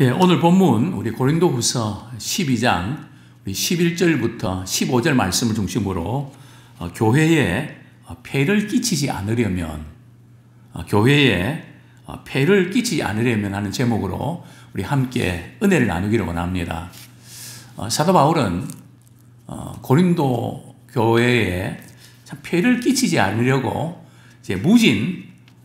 예, 오늘 본문 우리 고린도후서 12장 우리 11절부터 15절 말씀을 중심으로 교회에 폐를 끼치지 않으려면 하는 제목으로 우리 함께 은혜를 나누기를 원합니다. 사도 바울은 고린도 교회에 참 폐를 끼치지 않으려고 이제 무진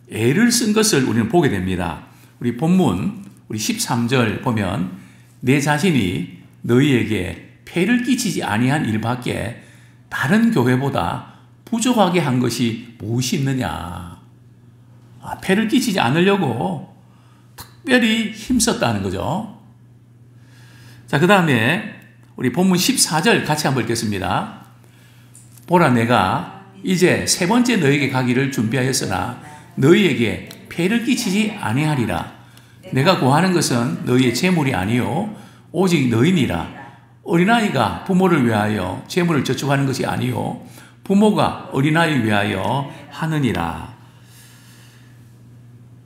애를 쓴 것을 우리는 보게 됩니다. 우리 본문 우리 13절 보면 내 자신이 너희에게 폐를 끼치지 아니한 일밖에 다른 교회보다 부족하게 한 것이 무엇이 있느냐. 폐를 끼치지 않으려고 특별히 힘썼다는 거죠. 자, 그 다음에 우리 본문 14절 같이 한번 읽겠습니다. 보라, 내가 이제 세 번째 너희에게 가기를 준비하였으나 너희에게 폐를 끼치지 아니하리라. 내가 구하는 것은 너희의 재물이 아니요 오직 너희니라. 어린아이가 부모를 위하여 재물을 저축하는 것이 아니요 부모가 어린아이를 위하여 하느니라.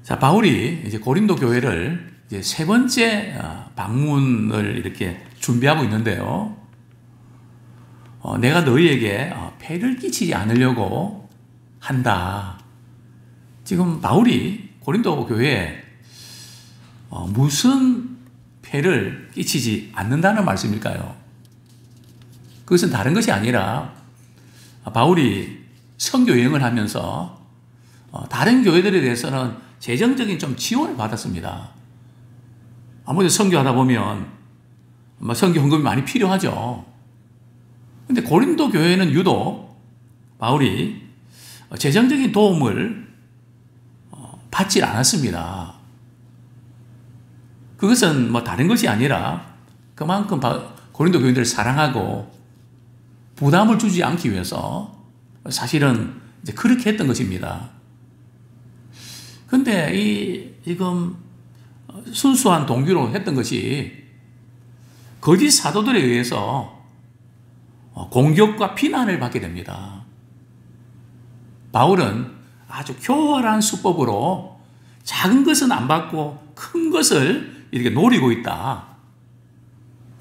자, 바울이 이제 고린도 교회를 이제 세 번째 방문을 이렇게 준비하고 있는데요. 내가 너희에게 폐를 끼치지 않으려고 한다. 지금 바울이 고린도 교회에 무슨 폐를 끼치지 않는다는 말씀일까요? 그것은 다른 것이 아니라 바울이 선교 여행을 하면서 다른 교회들에 대해서는 재정적인 좀 지원을 받았습니다. 아무래도 선교하다 보면 선교 헌금이 많이 필요하죠. 그런데 고린도 교회는 유독 바울이 재정적인 도움을 받지 않았습니다. 그것은 다른 것이 아니라 그만큼 고린도 교인들을 사랑하고 부담을 주지 않기 위해서 사실은 이제 그렇게 했던 것입니다. 그런데 지금 순수한 동기로 했던 것이 거짓 사도들에 의해서 공격과 비난을 받게 됩니다. 바울은 아주 교활한 수법으로 작은 것은 안 받고 큰 것을 이렇게 노리고 있다.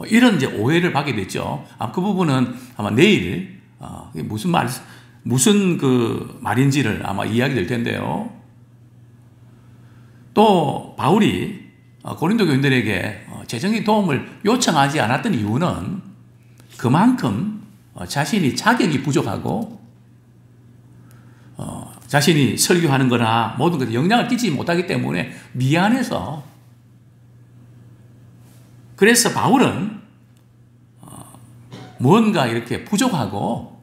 이런 이제 오해를 받게 됐죠. 그 부분은 아마 내일 무슨 그 말인지를 아마 이야기 될 텐데요. 또 바울이 고린도 교인들에게 재정적인 도움을 요청하지 않았던 이유는 그만큼 자신이 자격이 부족하고 자신이 설교하는 거나 모든 것에 영향을 끼치지 못하기 때문에 미안해서. 그래서 바울은 뭔가 이렇게 부족하고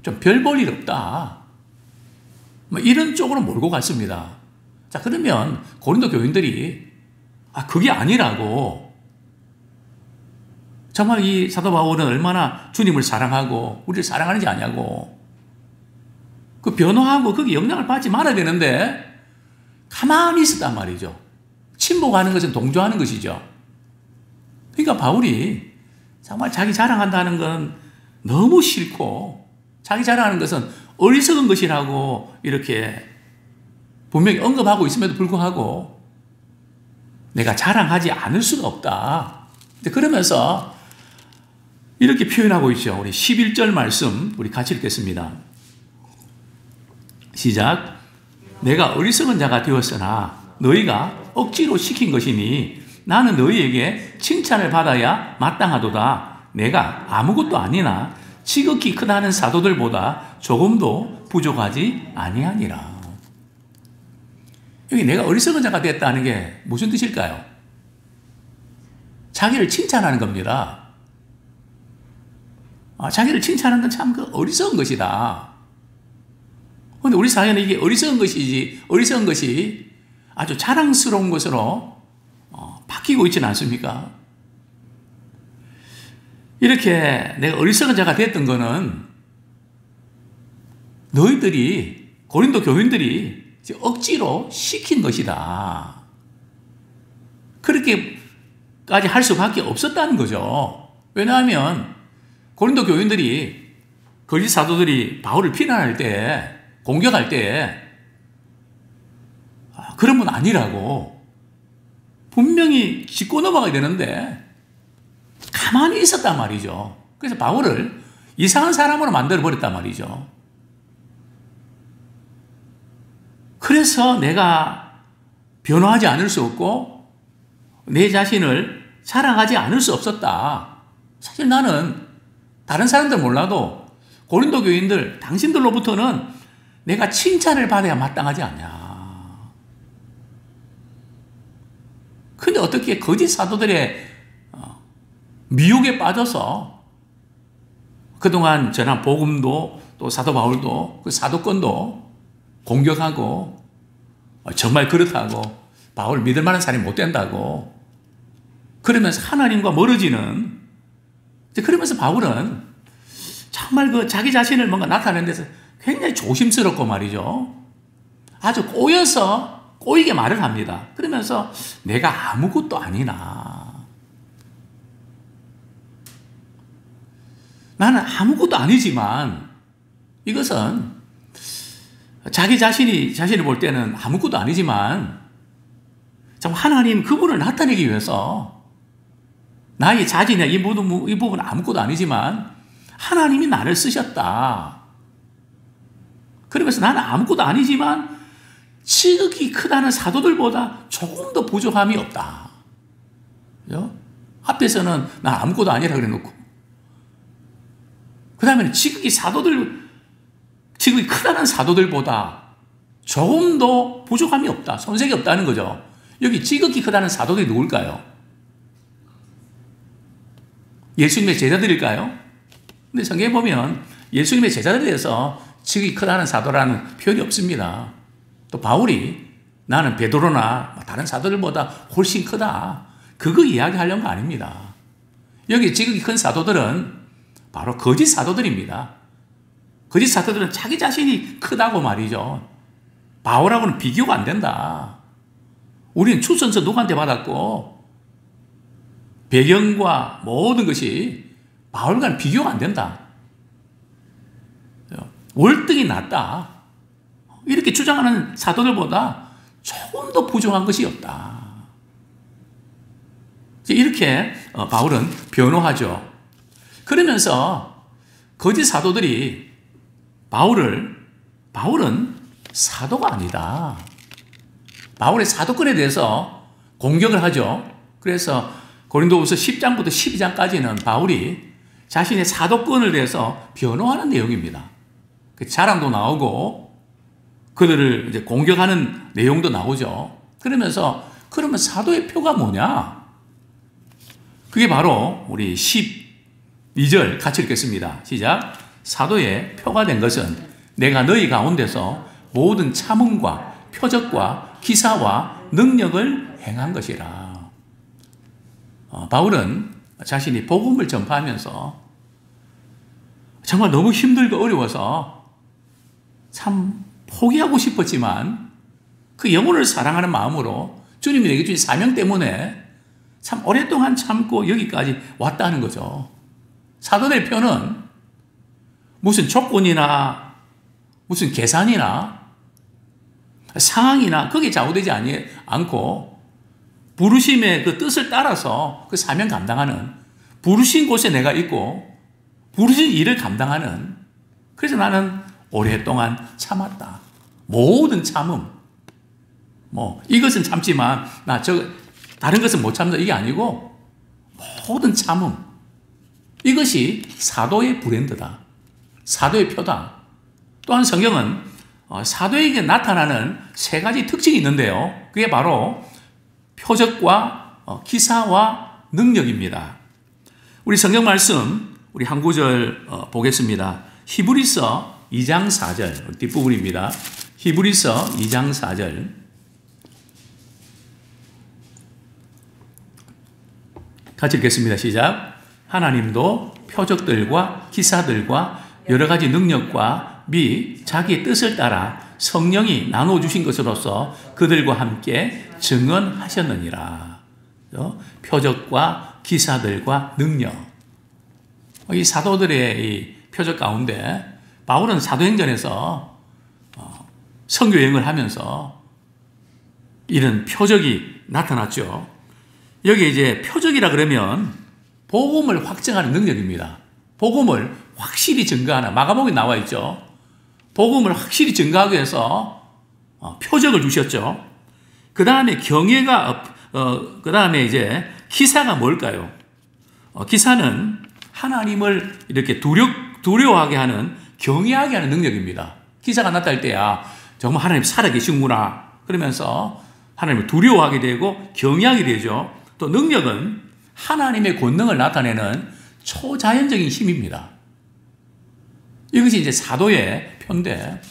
좀 별 볼 일 없다. 이런 쪽으로 몰고 갔습니다. 자, 그러면 고린도 교인들이 그게 아니라고, 정말 이 사도 바울은 얼마나 주님을 사랑하고 우리를 사랑하는지 아냐고, 그 변호하고 거기 영향을 받지 말아야 되는데 가만히 있었단 말이죠. 침묵하는 것은 동조하는 것이죠. 그러니까 바울이 정말 자기 자랑한다는 건 너무 싫고 자기 자랑하는 것은 어리석은 것이라고 이렇게 분명히 언급하고 있음에도 불구하고 내가 자랑하지 않을 수가 없다. 그러면서 이렇게 표현하고 있죠. 우리 11절 말씀 우리 같이 읽겠습니다. 시작. 내가 어리석은 자가 되었으나 너희가 억지로 시킨 것이니 나는 너희에게 칭찬을 받아야 마땅하도다. 내가 아무것도 아니나 지극히 크다는 사도들보다 조금도 부족하지 아니하니라. 여기 내가 어리석은 자가 됐다는 게 무슨 뜻일까요? 자기를 칭찬하는 겁니다. 자기를 칭찬하는 건 참 어리석은 것이다. 그런데 우리 사회는 이게 어리석은 것이 아주 자랑스러운 것으로 바뀌고 있지는 않습니까? 이렇게 내가 어리석은 자가 됐던 거는 너희들이, 고린도 교인들이 억지로 시킨 것이다. 그렇게까지 할 수밖에 없었다는 거죠. 왜냐하면 고린도 교인들이, 거짓 사도들이 바울을 비난할 때, 공격할 때 그런 분 아니라고 분명히 짚고 넘어가야 되는데 가만히 있었단 말이죠. 그래서 바울을 이상한 사람으로 만들어버렸단 말이죠. 그래서 내가 변화하지 않을 수 없고 내 자신을 사랑하지 않을 수 없었다. 사실 나는 다른 사람들 몰라도 고린도 교인들, 당신들로부터는 내가 칭찬을 받아야 마땅하지 않냐. 근데 어떻게 거짓 사도들의 미혹에 빠져서 그동안 전한 복음도 또 사도 바울도 그 사도권도 공격하고 정말 그렇다고 바울 믿을 만한 사람이 못 된다고 그러면서 하나님과 멀어지는 그러면서 바울은 정말 그 자기 자신을 뭔가 나타내는 데서 굉장히 조심스럽고 말이죠. 아주 꼬이게 말을 합니다. 그러면서 내가 아무것도 아니나. 나는 아무것도 아니지만 이것은 자기 자신을 볼 때는 아무것도 아니지만 참 하나님 그분을 나타내기 위해서 나의 자진의 이 부분은 아무것도 아니지만 하나님이 나를 쓰셨다. 그러면서 나는 아무것도 아니지만 지극히 크다는 사도들보다 조금 더 부족함이 없다. 그죠? 앞에서는 나 아무것도 아니라 그래 놓고 그 다음에는 지극히 크다는 사도들보다 조금 더 부족함이 없다. 손색이 없다는 거죠. 여기 지극히 크다는 사도들이 누굴까요? 예수님의 제자들일까요? 근데 성경에 보면 예수님의 제자들에 대해서 지극히 크다는 사도라는 표현이 없습니다. 또 바울이 나는 베드로나 다른 사도들보다 훨씬 크다. 그거 이야기하려는 거 아닙니다. 여기 지극히 큰 사도들은 바로 거짓 사도들입니다. 거짓 사도들은 자기 자신이 크다고 말이죠. 바울하고는 비교가 안 된다. 우리는 추선서 누구한테 받았고 배경과 모든 것이 바울과는 비교가 안 된다. 월등히 낫다. 이렇게 주장하는 사도들보다 조금 더 부족한 것이 없다. 이렇게 바울은 변호하죠. 그러면서 거짓 사도들이 바울은 사도가 아니다. 바울의 사도권에 대해서 공격을 하죠. 그래서 고린도후서 10장부터 12장까지는 바울이 자신의 사도권을 대해서 변호하는 내용입니다. 자랑도 나오고 그들을 이제 공격하는 내용도 나오죠. 그러면 사도의 표가 뭐냐? 그게 바로 우리 12절 같이 읽겠습니다. 시작. 사도의 표가 된 것은 내가 너희 가운데서 모든 참음과 표적과 기사와 능력을 행한 것이라. 바울은 자신이 복음을 전파하면서 정말 너무 힘들고 어려워서 참 포기하고 싶었지만 그 영혼을 사랑하는 마음으로 주님이 내게 주신 사명 때문에 참 오랫동안 참고 여기까지 왔다는 거죠. 사도의 표는 무슨 조건이나 무슨 계산이나 상황이나 거기에 좌우되지 않고 부르심의 그 뜻을 따라서 그 사명 감당하는 부르신 곳에 내가 있고 부르신 일을 감당하는 그래서 나는 오랫동안 참았다. 모든 참음. 이것은 참지만 다른 것은 못 참다 이게 아니고 모든 참음. 이것이 사도의 브랜드다. 사도의 표다. 또한 성경은 사도에게 나타나는 세 가지 특징이 있는데요. 그게 바로 표적과 기사와 능력입니다. 우리 성경 말씀 우리 한 구절 보겠습니다. 히브리서 2장 4절 뒷부분입니다. 히브리서 2장 4절 같이 읽겠습니다. 시작. 하나님도 표적들과 기사들과 여러 가지 능력과 및 자기의 뜻을 따라 성령이 나눠주신 것으로서 그들과 함께 증언하셨느니라. 표적과 기사들과 능력. 이 사도들의 이 표적 가운데 바울은 사도행전에서 선교 여행을 하면서 이런 표적이 나타났죠. 여기 이제 표적이라 그러면 복음을 확증하는 능력입니다. 복음을 확실히 증거하는, 마가복음에 나와 있죠. 복음을 확실히 증거하기 위해서 표적을 주셨죠. 그 다음에 그 다음에 이제 기사가 뭘까요? 기사는 하나님을 이렇게 두려워하게 하는, 경외하게 하는 능력입니다. 기사가 나타날 때야 정말 하나님 살아계시구나 그러면서 하나님을 두려워하게 되고 경외하게 되죠. 또 능력은 하나님의 권능을 나타내는 초자연적인 힘입니다. 이것이 이제 사도의 표인데,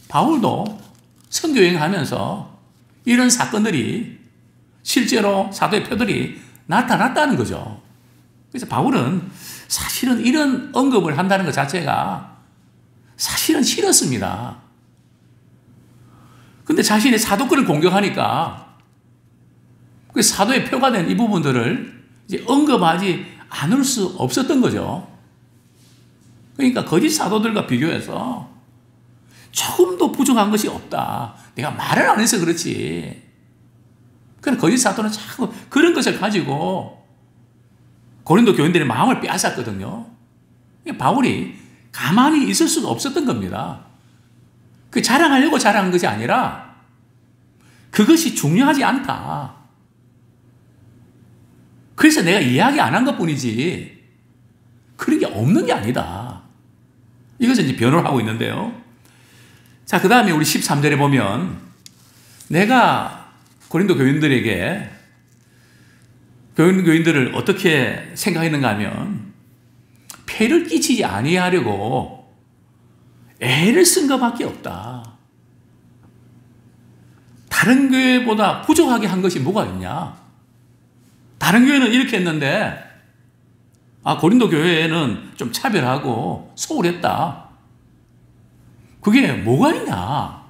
바울도 선교여행하면서 이런 사건들이 실제로 사도의 표들이 나타났다는 거죠. 그래서 바울은 사실은 이런 언급을 한다는 것 자체가 사실은 싫었습니다. 근데 자신의 사도권을 공격하니까 그 사도의 표가 된 이 부분들을 이제 언급하지 않을 수 없었던 거죠. 그러니까 거짓 사도들과 비교해서 조금도 부족한 것이 없다. 내가 말을 안 해서 그렇지. 그런 거짓 사도는 자꾸 그런 것을 가지고 고린도 교인들의 마음을 빼앗았거든요. 바울이 가만히 있을 수가 없었던 겁니다. 그 자랑하려고 자랑한 것이 아니라 그것이 중요하지 않다. 그래서 내가 이야기 안 한 것뿐이지 그런 게 없는 게 아니다. 이것을 이제 변호를 하고 있는데요. 자, 그 다음에 우리 13절에 보면 내가 고린도 교인들에게 교인들을 어떻게 생각했는가 하면 폐를 끼치지 아니하려고 애를 쓴 것밖에 없다. 다른 교회보다 부족하게 한 것이 뭐가 있냐? 다른 교회는 이렇게 했는데 고린도 교회는 좀 차별하고 소홀했다. 그게 뭐가 있냐?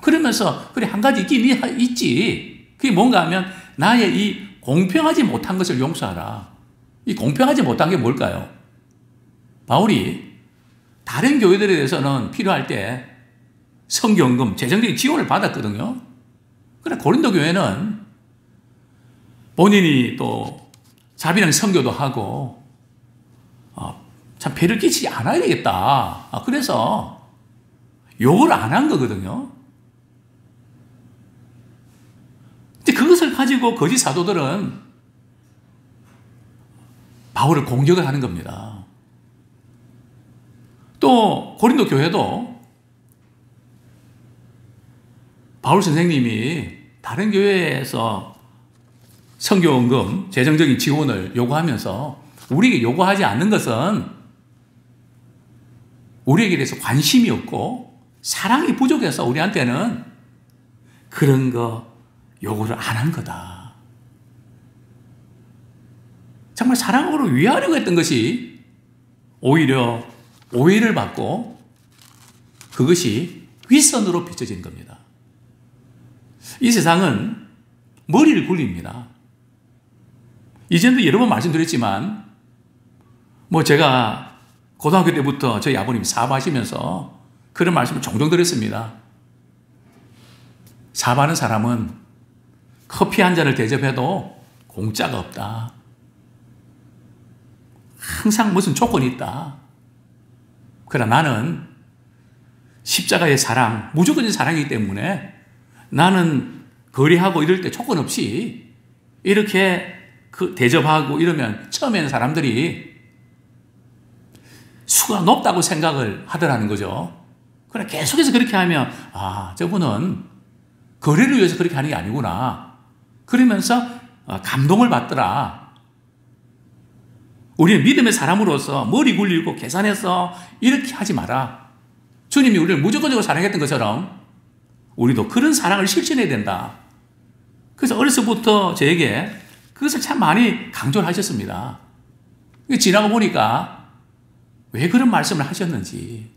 그러면서 그래 한 가지 있긴 있지. 그게 뭔가 하면 나의 이 공평하지 못한 것을 용서하라. 이 공평하지 못한 게 뭘까요? 바울이 다른 교회들에 대해서는 필요할 때 성경금, 재정적인 지원을 받았거든요. 그러나 고린도 교회는 본인이 또 자비랑 선교도 하고 참 배를 끼치지 않아야 되겠다. 그래서 욕을 안 한 거거든요. 그것을 가지고 거짓 사도들은 바울을 공격을 하는 겁니다. 또 고린도 교회도 바울 선생님이 다른 교회에서 선교원금, 재정적인 지원을 요구하면서 우리에게 요구하지 않는 것은 우리에게 대해서 관심이 없고 사랑이 부족해서 우리한테는 그런 거 요구를 안 한 거다. 정말 사랑으로 위하려고 했던 것이 오히려 오해를 받고 그것이 윗선으로 비춰진 겁니다. 이 세상은 머리를 굴립니다. 이전도 여러 번 말씀드렸지만 제가 고등학교 때부터 저희 아버님이 사업하시면서 그런 말씀을 종종 드렸습니다. 사업하는 사람은 커피 한 잔을 대접해도 공짜가 없다. 항상 무슨 조건이 있다. 그러나 나는 십자가의 사랑, 무조건적인 사랑이기 때문에 나는 거래하고 이럴 때 조건 없이 이렇게 대접하고 이러면 처음에는 사람들이 수가 높다고 생각을 하더라는 거죠. 그러나 계속해서 그렇게 하면 저분은 거래를 위해서 그렇게 하는 게 아니구나. 그러면서 감동을 받더라. 우리는 믿음의 사람으로서 머리 굴리고 계산해서 이렇게 하지 마라. 주님이 우리를 무조건적으로 사랑했던 것처럼 우리도 그런 사랑을 실천해야 된다. 그래서 어려서부터 저에게 그것을 참 많이 강조를 하셨습니다. 지나고 보니까 왜 그런 말씀을 하셨는지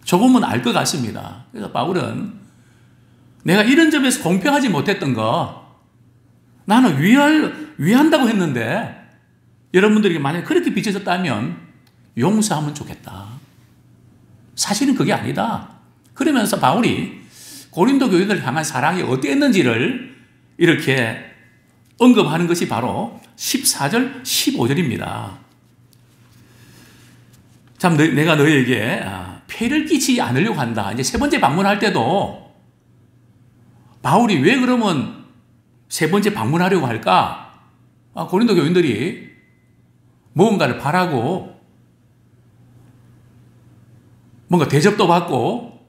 조금은 알 것 같습니다. 그래서 바울은 내가 이런 점에서 공평하지 못했던 거 나는 위한다고 했는데 여러분들에게 만약 그렇게 비춰졌다면 용서하면 좋겠다. 사실은 그게 아니다. 그러면서 바울이 고린도 교회들을 향한 사랑이 어땠는지를 이렇게 언급하는 것이 바로 14절, 15절입니다. 참, 내가 너희에게 폐를 끼치지 않으려고 한다. 이제 세 번째 방문할 때도 바울이 왜 그러면 세 번째 방문하려고 할까? 고린도 교인들이 무언가를 바라고 뭔가 대접도 받고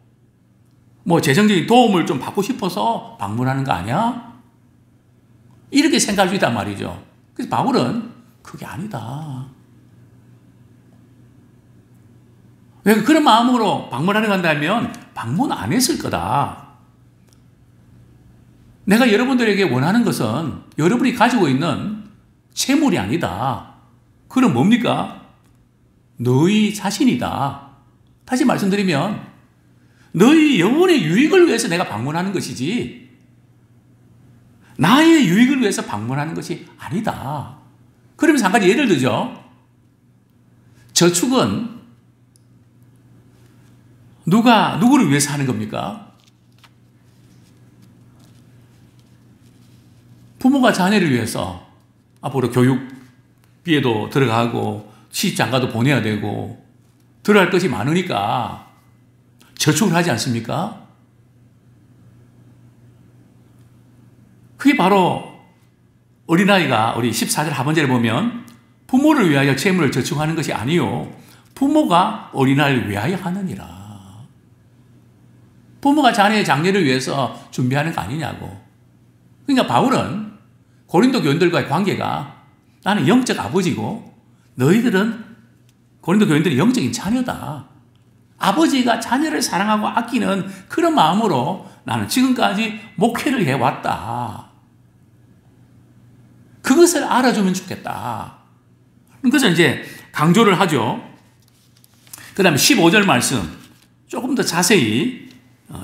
뭐 재정적인 도움을 좀 받고 싶어서 방문하는 거 아니야? 이렇게 생각할 수 있단 말이죠. 그래서 바울은 그게 아니다. 왜 그런 마음으로 방문하려고 한다면 방문 안 했을 거다. 내가 여러분들에게 원하는 것은 여러분이 가지고 있는 재물이 아니다. 그럼 뭡니까? 너희 자신이다. 다시 말씀드리면 너희 영혼의 유익을 위해서 내가 방문하는 것이지 나의 유익을 위해서 방문하는 것이 아니다. 그러면서 한 가지 예를 들죠. 저축은 누구를 위해서 하는 겁니까? 부모가 자녀를 위해서 앞으로 교육비에도 들어가고 시집장가도 보내야 되고 들어갈 것이 많으니까 저축을 하지 않습니까? 그게 바로 어린아이가 우리 14절 하반절에 보면 부모를 위하여 재물을 저축하는 것이 아니요 부모가 어린아이를 위하여 하느니라. 부모가 자녀의 장래를 위해서 준비하는 거 아니냐고. 그러니까 바울은 고린도 교인들과의 관계가 나는 영적 아버지고 너희들은 고린도 교인들이 영적인 자녀다. 아버지가 자녀를 사랑하고 아끼는 그런 마음으로 나는 지금까지 목회를 해왔다. 그것을 알아주면 좋겠다. 그래서 이제 강조를 하죠. 그 다음에 15절 말씀 조금 더 자세히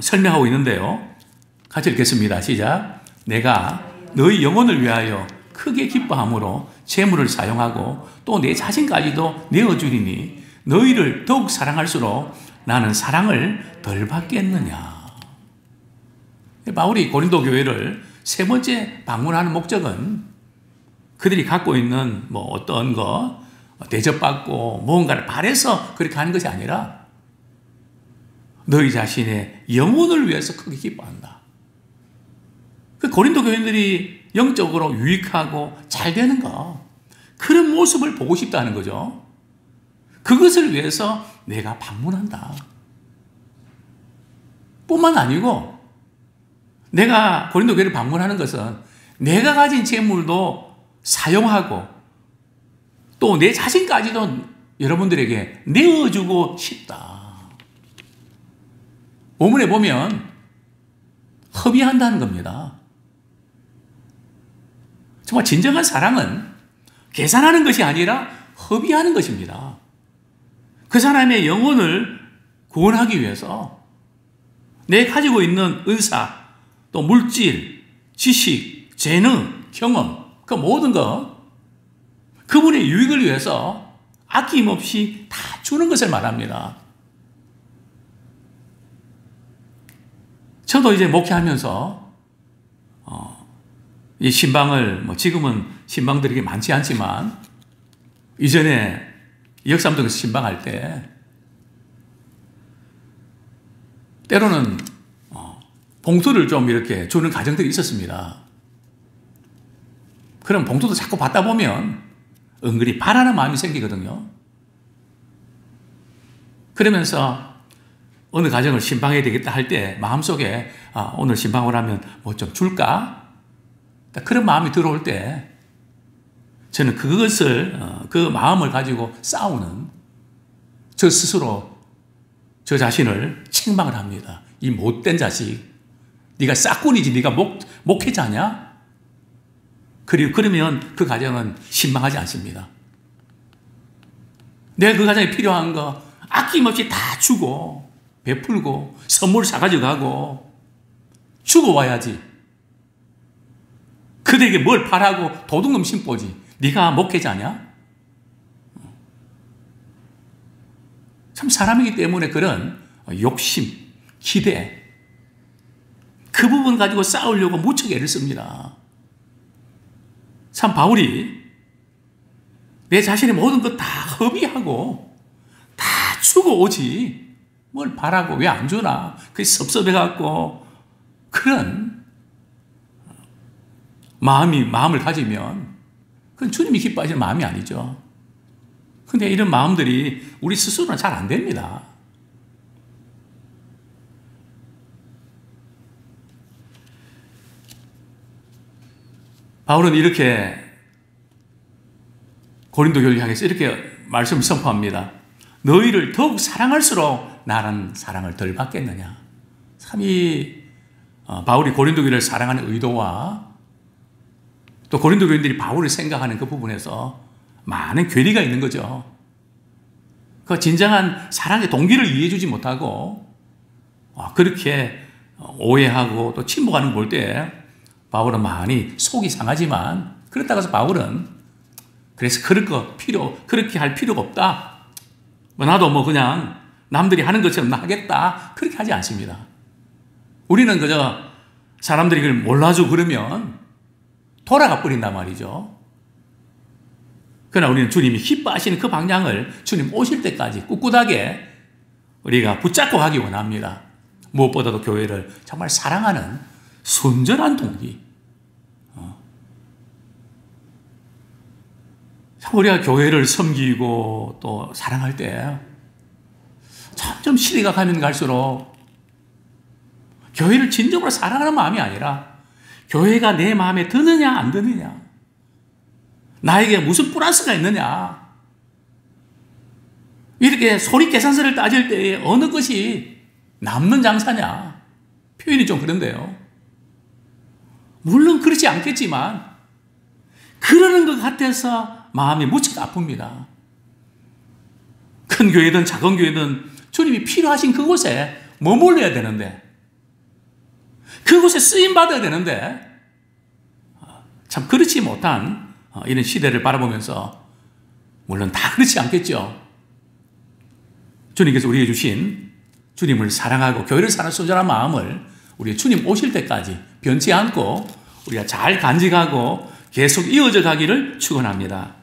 설명하고 있는데요. 같이 읽겠습니다. 시작. 내가 너희 영혼을 위하여 크게 기뻐함으로 재물을 사용하고 또 내 자신까지도 내어주리니 너희를 더욱 사랑할수록 나는 사랑을 덜 받겠느냐. 바울이 고린도 교회를 세 번째 방문하는 목적은 그들이 갖고 있는 뭐 어떤 거 대접받고 무언가를 바래서 그렇게 하는 것이 아니라 너희 자신의 영혼을 위해서 크게 기뻐한다. 그 고린도 교인들이 영적으로 유익하고 잘 되는 거 그런 모습을 보고 싶다는 거죠. 그것을 위해서 내가 방문한다. 뿐만 아니고 내가 고린도 교회를 방문하는 것은 내가 가진 재물도 사용하고 또 내 자신까지도 여러분들에게 내어주고 싶다. 본문에 보면 협의한다는 겁니다. 정말 진정한 사랑은 계산하는 것이 아니라 협의하는 것입니다. 그 사람의 영혼을 구원하기 위해서 내 가지고 있는 은사, 또 물질, 지식, 재능, 경험, 그 모든 것 그분의 유익을 위해서 아낌없이 다 주는 것을 말합니다. 저도 이제 목회하면서 이 신방을 지금은 신방들이 많지 않지만 이전에 역삼동에서 신방할 때 때로는 봉투를 좀 이렇게 주는 가정들이 있었습니다. 그럼 봉투도 자꾸 받다 보면 은근히 바라는 마음이 생기거든요. 그러면서 어느 가정을 신방해야 되겠다 할 때 마음속에 오늘 신방을 하면 뭐 좀 줄까? 그런 마음이 들어올 때 저는 그것을 그 마음을 가지고 싸우는 저 스스로 저 자신을 책망을 합니다. 이 못된 자식, 네가 싹군이지, 네가 목회자냐? 그러면 그 가정은 신방하지 않습니다. 내가 그 가정에 필요한 거 아낌없이 다 주고 베풀고 선물 사가지고 가고 주고 와야지. 그들에게 뭘 바라고 도둑놈 심보지. 네가 목회자냐? 참 사람이기 때문에 그런 욕심, 기대 그 부분 가지고 싸우려고 무척 애를 씁니다. 참 바울이 내 자신의 모든 것 다 허비하고 다 주고 오지 뭘 바라고 왜 안 주나 그게 섭섭해갖고 그런 마음을 가지면 그건 주님이 기뻐하시는 마음이 아니죠. 근데 이런 마음들이 우리 스스로는 잘 안 됩니다. 바울은 이렇게 고린도 교회를 향해서 이렇게 말씀을 선포합니다. 너희를 더욱 사랑할수록 나는 사랑을 덜 받겠느냐. 참 바울이 고린도 교회를 사랑하는 의도와 또 고린도 교인들이 바울을 생각하는 그 부분에서 많은 괴리가 있는 거죠. 그 진정한 사랑의 동기를 이해해주지 못하고 그렇게 오해하고 또 침묵하는 걸 볼 때 바울은 많이 속이 상하지만 그렇다고 해서 바울은 그래서 그렇게 할 필요가 없다. 나도 그냥 남들이 하는 것처럼 하겠다. 그렇게 하지 않습니다. 우리는 그저 사람들이 그걸 몰라주고 그러면 돌아가 버린단 말이죠. 그러나 우리는 주님이 기뻐하시는 그 방향을 주님 오실 때까지 꿋꿋하게 우리가 붙잡고 가기 원합니다. 무엇보다도 교회를 정말 사랑하는 순전한 동기. 우리가 교회를 섬기고 또 사랑할 때 점점 시대가 가면 갈수록 교회를 진정으로 사랑하는 마음이 아니라 교회가 내 마음에 드느냐 안 드느냐, 나에게 무슨 플러스가 있느냐, 이렇게 소리 계산서를 따질 때 어느 것이 남는 장사냐, 표현이 좀 그런데요. 물론 그렇지 않겠지만 그러는 것 같아서 마음이 무척 아픕니다. 큰 교회든 작은 교회든 주님이 필요하신 그곳에 머물러야 되는데, 그곳에 쓰임받아야 되는데 참 그렇지 못한 이런 시대를 바라보면서, 물론 다 그렇지 않겠죠. 주님께서 우리에게 주신 주님을 사랑하고 교회를 사랑하는 순전한 마음을 우리 주님 오실 때까지 변치 않고 우리가 잘 간직하고 계속 이어져 가기를 축원합니다.